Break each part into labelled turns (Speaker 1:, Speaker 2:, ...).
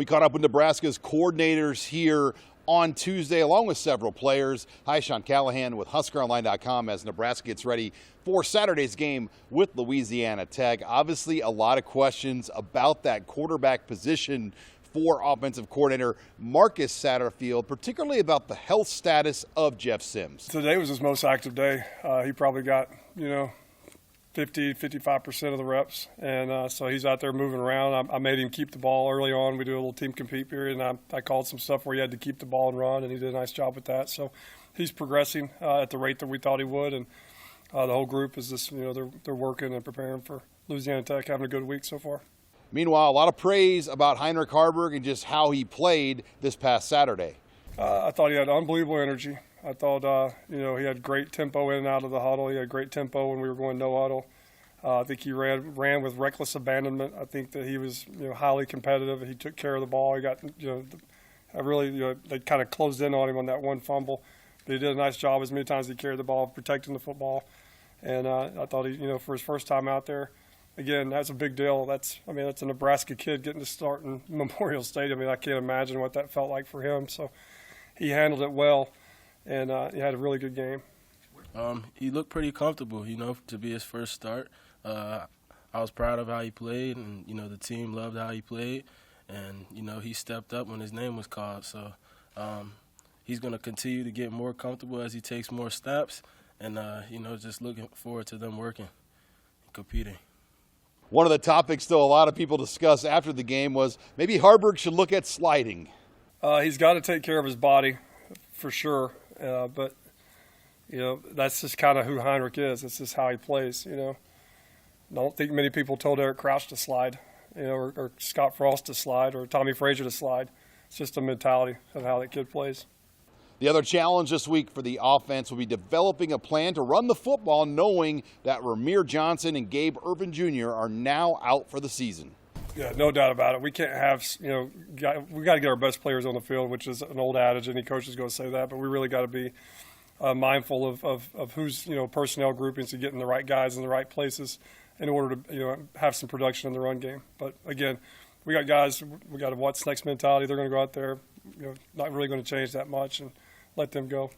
Speaker 1: We caught up with Nebraska's coordinators here on Tuesday, along with several players. Hi, Sean Callahan with HuskerOnline.com as Nebraska gets ready for Saturday's game with Louisiana Tech. Obviously, a lot of questions about that quarterback position for offensive coordinator Marcus Satterfield, particularly about the health status of Jeff Sims.
Speaker 2: Today was his most active day. He probably got, 55% of the reps, and so he's out there moving around. I made him keep the ball early on. We do a little team compete period, and I called some stuff where he had to keep the ball and run, and he did a nice job with that. So he's progressing at the rate that we thought he would, and the whole group is just, they're working and preparing for Louisiana Tech, having a good week so far.
Speaker 1: Meanwhile, a lot of praise about Heinrich Haarberg and just how he played this past Saturday.
Speaker 2: I thought he had unbelievable energy. I thought, he had great tempo in and out of the huddle. He had great tempo when we were going no huddle. I think he ran with reckless abandonment. I think that he was, highly competitive. He took care of the ball. He got, they kind of closed in on him on that one fumble. But he did a nice job as many times as he carried the ball, protecting the football. And I thought he, for his first time out there, again, that's a big deal. That's a Nebraska kid getting to start in Memorial Stadium. I can't imagine what that felt like for him. So he handled it well, and he had a really good game.
Speaker 3: He looked pretty comfortable, to be his first start. I was proud of how he played, and, the team loved how he played. And, he stepped up when his name was called. So he's going to continue to get more comfortable as he takes more steps. And, just looking forward to them working and competing.
Speaker 1: One of the topics, though, a lot of people discussed after the game was maybe Haarberg should look at sliding.
Speaker 2: He's got to take care of his body for sure. But, that's just kind of who Heinrich is. It's just how he plays, I don't think many people told Eric Crouch to slide, or Scott Frost to slide, or Tommy Frazier to slide. It's just a mentality of how that kid plays.
Speaker 1: The other challenge this week for the offense will be developing a plan to run the football, knowing that Ramir Johnson and Gabe Ervin Jr. are now out for the season.
Speaker 2: Yeah, no doubt about it. We can't have, we got to get our best players on the field, which is an old adage. Any coach is going to say that, but we really got to be mindful of who's, personnel groupings to getting the right guys in the right places in order to, have some production in the run game. But again, we got guys, we got a what's next mentality. They're going to go out there, not really going to change that much and let them go.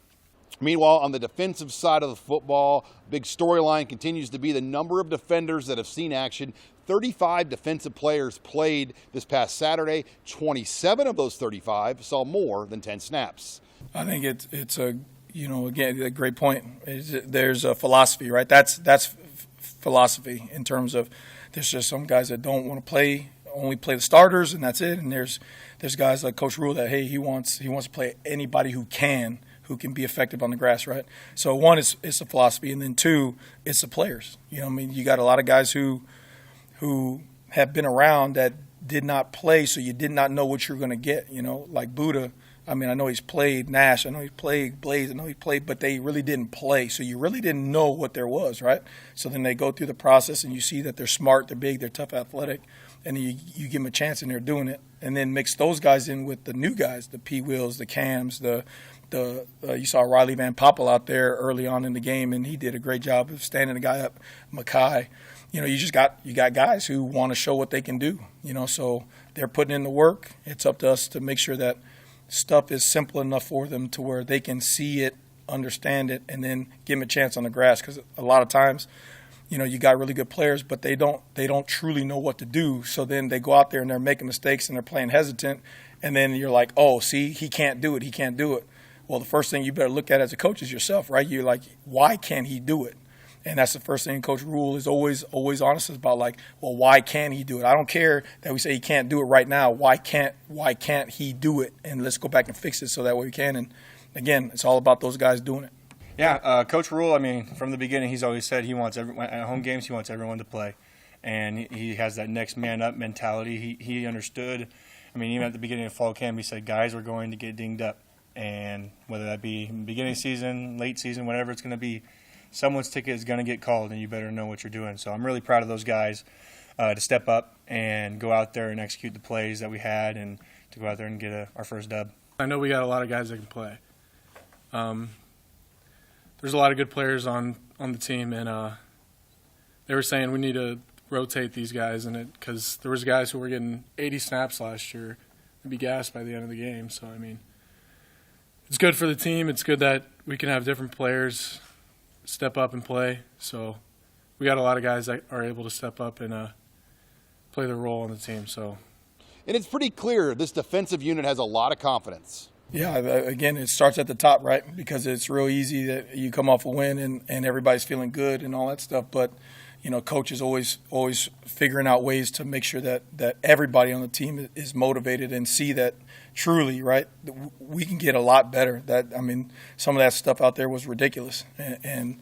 Speaker 1: Meanwhile, on the defensive side of the football, big storyline continues to be the number of defenders that have seen action. 35 defensive players played this past Saturday. 27 of those 35 saw more than 10 snaps.
Speaker 4: I think it's a, again, a great point. There's a philosophy, right? That's philosophy in terms of there's just some guys that don't want to play, only play the starters, and that's it. And there's guys like Coach Rule that, hey, he wants to play anybody who can be effective on the grass, right? So one is it's a philosophy, and then two, it's the players. You got a lot of guys who have been around that did not play, so you did not know what you're going to get. Like Buddha. I know he's played Nash. I know he's played Blaze. I know he played, but they really didn't play. So you really didn't know what there was, right? So then they go through the process, and you see that they're smart, they're big, they're tough, athletic, and then you give them a chance, and they're doing it. And then mix those guys in with the new guys, the P. Wills, the Cams, you saw Riley Van Poppel out there early on in the game, and he did a great job of standing the guy up. Mackay, you got guys who want to show what they can do. So they're putting in the work. It's up to us to make sure that stuff is simple enough for them to where they can see it, understand it, and then give them a chance on the grass. Because a lot of times, you got really good players, but they don't truly know what to do. So then they go out there and they're making mistakes and they're playing hesitant, and then you're like, oh, see, he can't do it. Well, the first thing you better look at as a coach is yourself, right? You're like, why can't he do it? And that's the first thing Coach Rule is always honest about, like, well, why can't he do it? I don't care that we say he can't do it right now. Why can't he do it? And let's go back and fix it so that way we can. And, again, it's all about those guys doing it.
Speaker 5: Yeah, Coach Rule, from the beginning he's always said he wants at home games he wants everyone to play. And he has that next man up mentality. He understood. Even at the beginning of fall camp he said guys are going to get dinged up. And whether that be beginning season, late season, whatever it's going to be, someone's ticket is going to get called, and you better know what you're doing. So I'm really proud of those guys to step up and go out there and execute the plays that we had and to go out there and get our first dub.
Speaker 6: I know we got a lot of guys that can play. There's a lot of good players on the team, and they were saying we need to rotate these guys, and because there was guys who were getting 80 snaps last year be gassed by the end of the game. So, I mean, it's good for the team. It's good that we can have different players step up and play. So we got a lot of guys that are able to step up and play their role on the team. So,
Speaker 1: And it's pretty clear this defensive unit has a lot of confidence.
Speaker 4: Yeah, again, it starts at the top, right? Because it's real easy that you come off a win and everybody's feeling good and all that stuff. But, you know, coach is always figuring out ways to make sure that everybody on the team is motivated and see that truly, right, we can get a lot better. Some of that stuff out there was ridiculous. And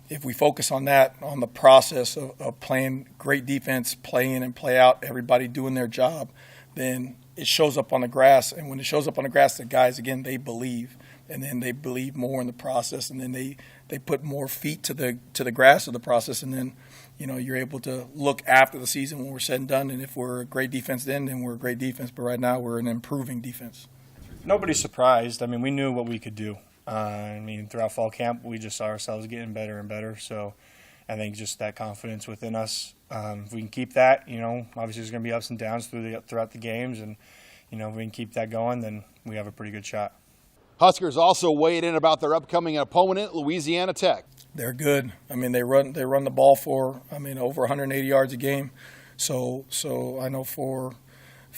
Speaker 4: if we focus on that, on the process of playing great defense, play in and play out, everybody doing their job, then it shows up on the grass. And when it shows up on the grass, the guys, again, they believe. And then they believe more in the process. And then they put more feet to the grass of the process. And then, you know, you're able to look after the season when we're said and done. And if we're a great defense then we're a great defense. But right now we're an improving defense.
Speaker 5: Nobody's surprised. I mean, we knew what we could do. Throughout fall camp, we just saw ourselves getting better and better. So I think just that confidence within us, if we can keep that, you know, obviously there's going to be ups and downs throughout the games. And, you know, if we can keep that going, then we have a pretty good shot.
Speaker 1: Huskers also weighed in about their upcoming opponent, Louisiana Tech.
Speaker 4: They're good. I mean, they run the ball for over 180 yards a game. So I know for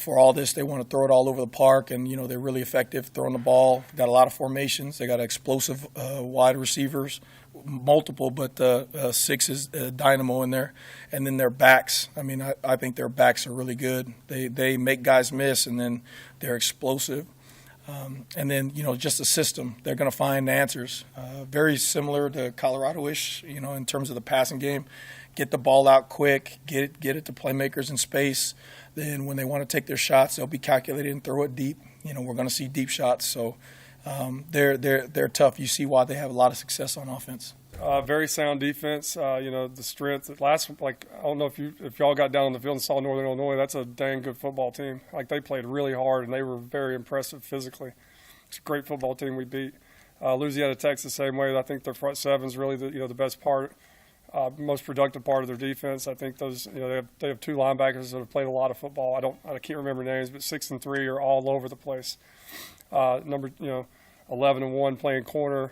Speaker 4: all this, they want to throw it all over the park, and you know they're really effective throwing the ball. Got a lot of formations. They got explosive wide receivers, multiple, but 6 is dynamo in there, and then their backs. I mean, I think their backs are really good. They make guys miss, and then they're explosive. And then, you know, just the system. They're going to find answers. Very similar to Colorado-ish, you know, in terms of the passing game. Get the ball out quick, get it to playmakers in space. Then when they want to take their shots, they'll be calculated and throw it deep. You know, we're going to see deep shots. So they're tough. You see why they have a lot of success on offense.
Speaker 2: Very sound defense. You know, the strength. I don't know if y'all got down on the field and saw Northern Illinois. That's a dang good football team. Like, they played really hard and they were very impressive physically. It's a great football team we beat. Louisiana Tech's the same way. I think their front seven's really the best part, most productive part of their defense. I think those they have 2 linebackers that have played a lot of football. I can't remember names, but 6 and 3 are all over the place. 11 and 1 playing corner.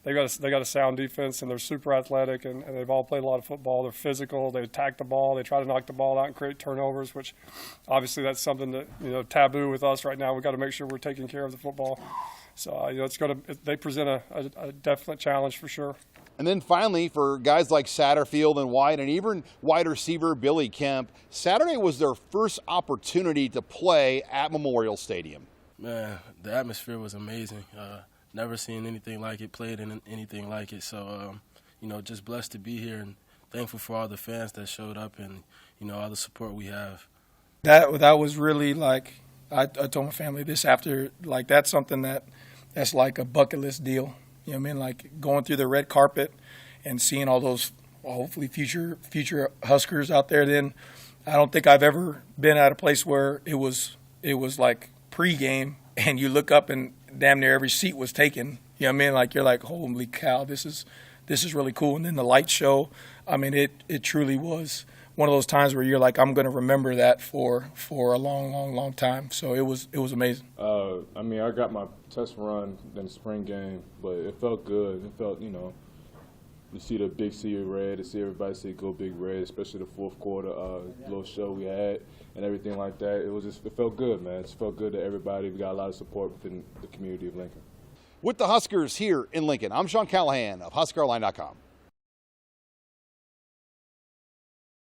Speaker 2: They got a sound defense, and they're super athletic, and they've all played a lot of football. They're physical. They attack the ball. They try to knock the ball out and create turnovers, which obviously that's something that, you know, taboo with us right now. We've got to make sure we're taking care of the football. So, they present a definite challenge for sure.
Speaker 1: And then finally, for guys like Satterfield and White and even wide receiver Billy Kemp, Saturday was their first opportunity to play at Memorial Stadium.
Speaker 3: Man, the atmosphere was amazing. Never seen anything like it, played in anything like it. So, just blessed to be here and thankful for all the fans that showed up and, all the support we have.
Speaker 4: That was really like, I told my family this after, like, that's something that's like a bucket list deal. You know what I mean? Like going through the red carpet and seeing all those hopefully future Huskers out there. Then I don't think I've ever been at a place where it was like pregame and you look up and damn near every seat was taken. You know what I mean? Like, you're like, holy cow, this is really cool. And then the light show, I mean, it truly was one of those times where you're like, I'm going to remember that for a long, long, long time. So it was amazing.
Speaker 7: I got my test run in the spring game, but it felt good. It felt, you see the big sea of red, to see everybody say go big red, especially the fourth quarter little show we had and everything like that. It felt good, man. It felt good to everybody. We got a lot of support within the community of Lincoln.
Speaker 1: With the Huskers here in Lincoln, I'm Sean Callahan of HuskerOnline.com.